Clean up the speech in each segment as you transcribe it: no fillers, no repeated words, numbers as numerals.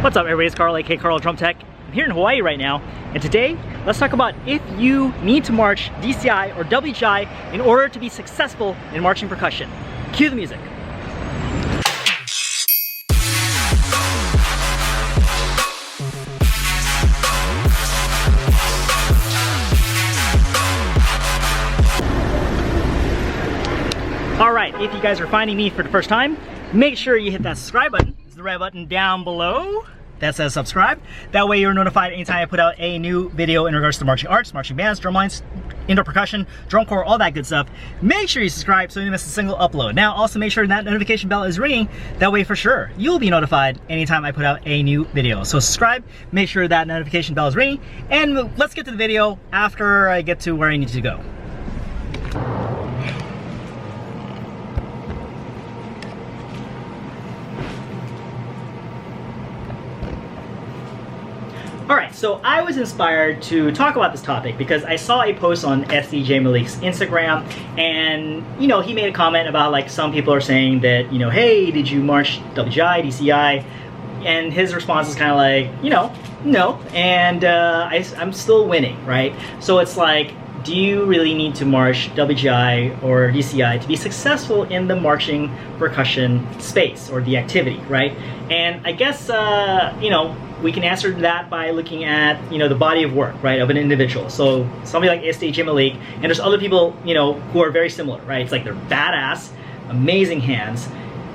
What's up everybody, it's Carl, aka Carl Drum Tech. I'm here in Hawaii right now, and today let's talk about if you need to march DCI or WGI in order to be successful in marching percussion. Cue the music. Alright, if you guys are finding me for the first time, make sure you hit that subscribe button. It's the red button down below that says subscribe. That way you're notified anytime I put out a new video in regards to marching arts, marching bands, drum lines, indoor percussion, drum corps, all that good stuff. Make sure you subscribe so you don't miss a single upload. Now also make sure that notification bell is ringing. That way for sure you'll be notified anytime I put out a new video. So subscribe, make sure that notification bell is ringing, and let's get to the video after I get to where I need to go. Alright, so I was inspired to talk about this topic because I saw a post on SDJ Malik's Instagram, and you know, he made a comment about like some people are saying that, you know, hey, did you march WGI, DCI? And his response is kind of like, you know, no, and I'm still winning, right? So it's like, do you really need to march WGI or DCI to be successful in the marching percussion space or the activity, right? And I guess, you know, we can answer that by looking at, you know, the body of work, right, of an individual. So somebody like SDJ Malik, and there's other people, you know, who are very similar, right? It's like they're badass, amazing hands,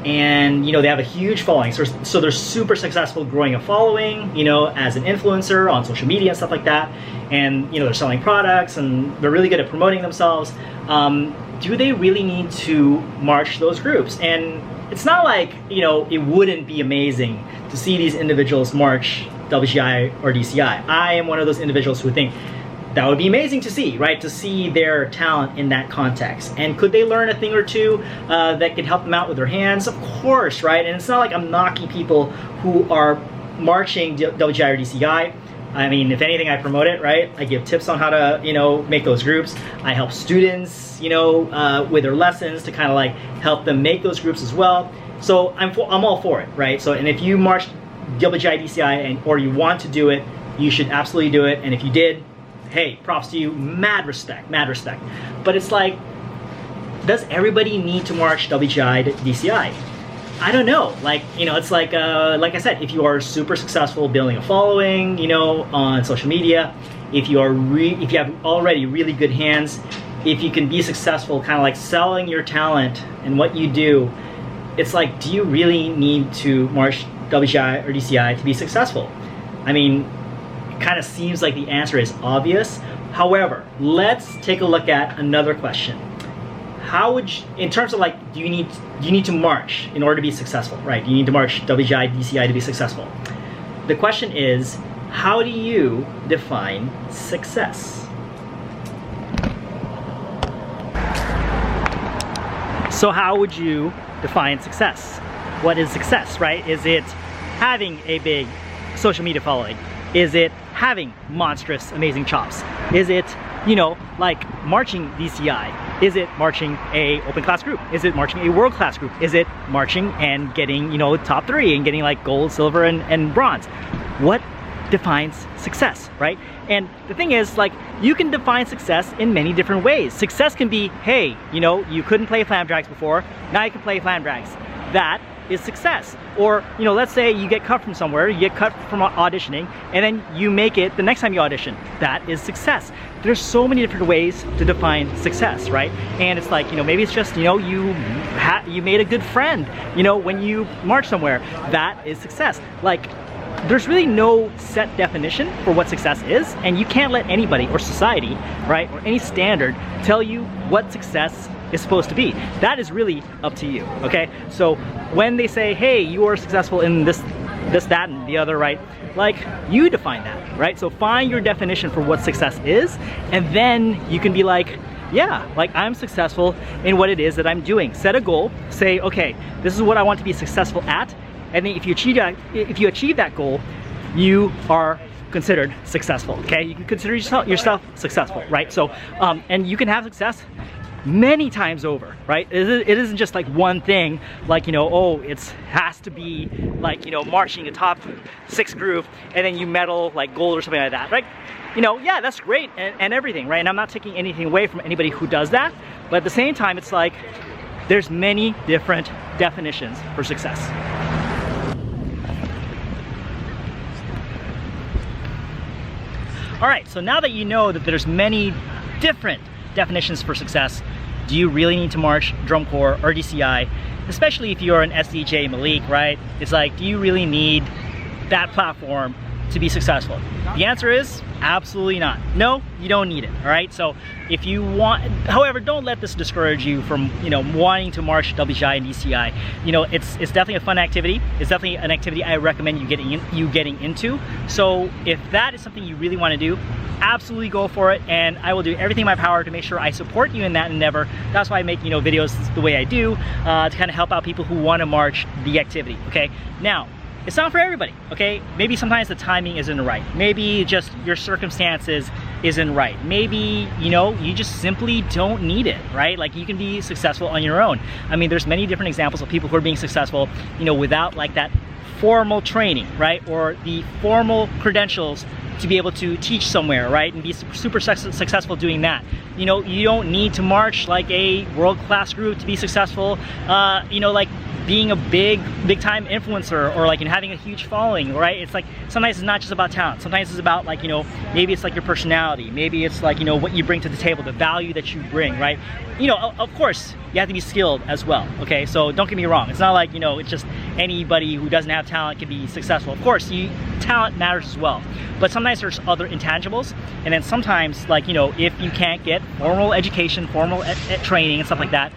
and you know, they have a huge following. So they're super successful growing a following, you know, as an influencer on social media and stuff like that. And you know, they're selling products and they're really good at promoting themselves. Do they really need to march those groups? And it's not like, you know, it wouldn't be amazing to see these individuals march WGI or DCI. I am one of those individuals who think that would be amazing to see, right? To see their talent in that context. And could they learn a thing or two that could help them out with their hands? Of course, right? And it's not like I'm knocking people who are marching WGI or DCI. I mean, if anything, I promote it, right? I give tips on how to, you know, make those groups. I help students, you know, with their lessons to kind of like help them make those groups as well. So I'm all for it, right? So, and if you march WGI, DCI, or you want to do it, you should absolutely do it. And if you did, hey, props to you, mad respect, mad respect. But it's like, does everybody need to march WGI to DCI? I don't know. Like, you know, it's like I said, if you are super successful building a following, you know, on social media, if you have already really good hands, if you can be successful, kind of like selling your talent and what you do, it's like, do you really need to march WGI or DCI to be successful? I mean, it kind of seems like the answer is obvious. However, let's take a look at another question. How would you, in terms of like, do you need to march in order to be successful, right? You need to march WGI, DCI to be successful. The question is, how do you define success? So how would you define success? What is success, right? Is it having a big social media following? Is it having monstrous, amazing chops? Is it, you know, like marching DCI? Is it marching a open class group? Is it marching a world class group? Is it marching and getting, you know, top 3 and getting like gold, silver, and bronze? What defines success, right? And the thing is, like, you can define success in many different ways. Success can be, hey, you know, you couldn't play flam drags before, now you can play flam drags. That is success. Or, you know, let's say you get cut from somewhere, you get cut from auditioning, and then you make it the next time you audition. That is success. There's so many different ways to define success, right? And it's like, you know, maybe it's just, you know, you made a good friend, you know, when you march somewhere. That is success. Like, there's really no set definition for what success is, and you can't let anybody or society, right, or any standard tell you what success is supposed to be. That is really up to you, okay? So when they say, hey, you are successful in this, that, and the other, right? Like, you define that, right? So find your definition for what success is, and then you can be like, yeah, like I'm successful in what it is that I'm doing. Set a goal, say, okay, this is what I want to be successful at, and then if you achieve that goal, you are considered successful, okay? You can consider yourself successful, right? So, and you can have success many times over, right? It isn't just like one thing, like, you know, oh, it has to be like, you know, marching a top 6 group and then you medal like gold or something like that, right? You know, yeah, that's great and everything, right? And I'm not taking anything away from anybody who does that, but at the same time, it's like there's many different definitions for success. All right, so now that you know that there's many different definitions for success, do you really need to march drum corps or DCI? Especially if you're an SDJ Malik, right? It's like, do you really need that platform to be successful? The answer is absolutely not. No, you don't need it, all right? So if you want, however, don't let this discourage you from, you know, wanting to march WGI and DCI. You know, it's definitely a fun activity. It's definitely an activity I recommend you getting into. So if that is something you really want to do, absolutely go for it, and I will do everything in my power to make sure I support you in that endeavor. That's why I make, you know, videos the way I do, to kind of help out people who want to march the activity, okay? Now, it's not for everybody, okay? Maybe sometimes the timing isn't right. Maybe just your circumstances isn't right. Maybe, you know, you just simply don't need it, right? Like, you can be successful on your own. I mean, there's many different examples of people who are being successful, you know, without like that formal training, right? Or the formal credentials to be able to teach somewhere, right? And be super successful doing that. You know, you don't need to march like a world-class group to be successful. You know, like being a big time influencer, or like, you know, having a huge following, right? It's like, sometimes it's not just about talent. Sometimes it's about, like, you know, maybe it's like your personality. Maybe it's like, you know, what you bring to the table, the value that you bring, right? You know, of course, you have to be skilled as well, okay? So don't get me wrong. It's not like, you know, it's just anybody who doesn't have talent can be successful. Of course, talent matters as well. But sometimes there's other intangibles. And then sometimes, like, you know, if you can't get formal education, formal training and stuff like that,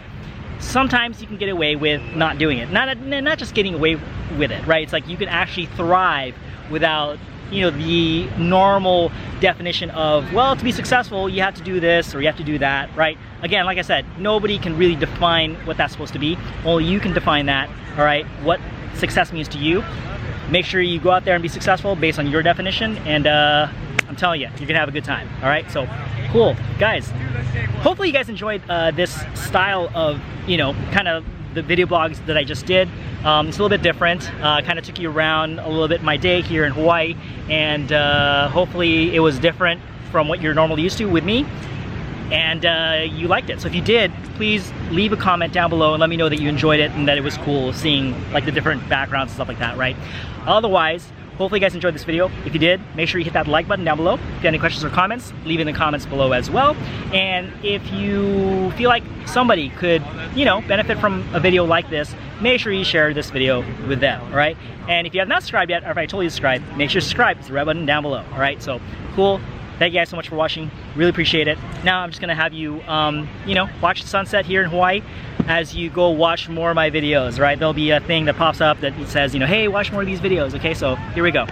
sometimes you can get away with not doing it. Not just getting away with it, right? It's like you can actually thrive without, you know, the normal definition of, well, to be successful, you have to do this or you have to do that, right? Again, like I said, nobody can really define what that's supposed to be. Only you can define that, all right? What success means to you. Make sure you go out there and be successful based on your definition, and I'm telling you, you're gonna have a good time, all right? So, cool. Guys, hopefully you guys enjoyed this style of, you know, kind of the video blogs that I just did. It's a little bit different. Kind of took you around a little bit my day here in Hawaii, and hopefully it was different from what you're normally used to with me, and you liked it. So if you did, please leave a comment down below and let me know that you enjoyed it and that it was cool seeing like the different backgrounds and stuff like that, right? Otherwise, hopefully you guys enjoyed this video. If you did, make sure you hit that like button down below. If you have any questions or comments, leave in the comments below as well. And if you feel like somebody could, you know, benefit from a video like this, make sure you share this video with them, all right? And if you have not subscribed yet, or if I told you to subscribe, make sure to subscribe. It's the red button down below, all right? So, cool. Thank you guys so much for watching. Really appreciate it. Now I'm just gonna have you, you know, watch the sunset here in Hawaii as you go watch more of my videos, right? There'll be a thing that pops up that says, you know, hey, watch more of these videos, okay? So here we go.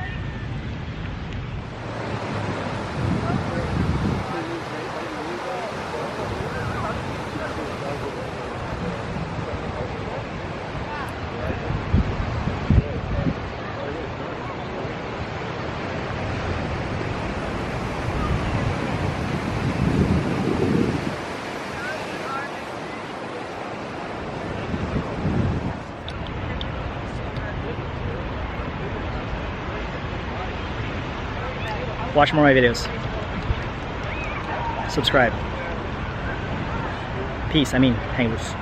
Watch more of my videos. Subscribe. Peace, I mean, hang loose.